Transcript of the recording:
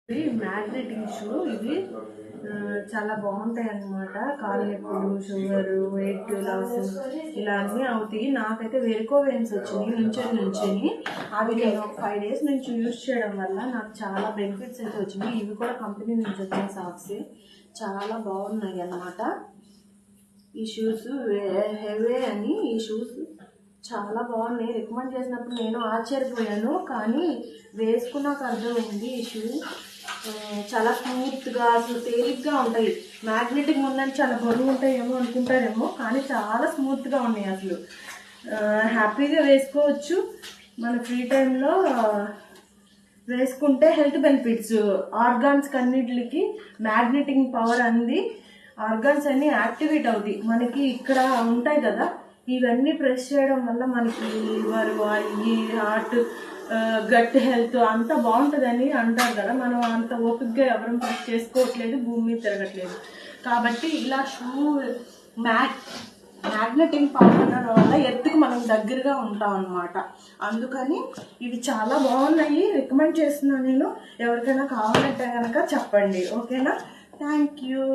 మ్యాగ్నెటింగ్ shoe ఇవి చాలా బాగుంటాయి అన్నమాట. కాలు నొప్పులు, షుగర్, వెయిట్ లాస్ ఇలా అన్నీ అవుతాయి. నాకైతే వెరికో వెయిన్స్ వచ్చినాయి నుంచి అవి నేను 5 days నుంచి యూజ్ చేయడం వల్ల నాకు చాలా బెనిఫిట్స్ అయితే వచ్చినాయి. ఇవి కూడా కంపెనీ నుంచి వచ్చిన సాక్స్ చాలా బాగున్నాయి అన్నమాట. ఈ షూస్ హెవీ అని ఈ షూస్ చాలా బాగున్నాయి. రికమెండ్ చేసినప్పుడు నేను ఆశ్చర్యపోయాను, కానీ వేసుకున్నాక అర్థమైంది ఈ షూ చాలా స్మూత్గా అసలు తేలిగ్గా ఉంటాయి. మ్యాగ్నెటిక్ ఉందని చాలా బరువు ఉంటాయేమో అనుకుంటారేమో, కానీ చాలా స్మూత్గా ఉన్నాయి. అసలు హ్యాపీగా వేసుకోవచ్చు. మన ఫ్రీ టైంలో వేసుకుంటే హెల్త్ బెనిఫిట్స్, ఆర్గాన్స్ అన్నిటికి మ్యాగ్నెటింగ్ పవర్ అంది. ఆర్గాన్స్ అన్నీ యాక్టివేట్ అవుతాయి. మనకి ఇక్కడ ఉంటాయి కదా, ఇవన్నీ ప్రెస్ చేయడం వల్ల మనకి లివర్, ఈ హార్ట్, గట్ హెల్త్ అంతా బాగుంటుందని అంటారు కదా. మనం అంత ఓపికగా ఎవరం ప్రెస్ చేసుకోవట్లేదు, భూమి మీద తిరగట్లేదు. కాబట్టి ఇలా షూ మ్యాగ్నెటింగ్ పవర్ ఉండడం వల్ల ఎత్తుకు మనం దగ్గరగా ఉంటాం అన్నమాట. అందుకని ఇవి చాలా బాగున్నాయి, రికమెండ్ చేస్తున్నాను నేను. ఎవరికైనా కావాలంటే కనుక చెప్పండి, ఓకేనా? Thank you.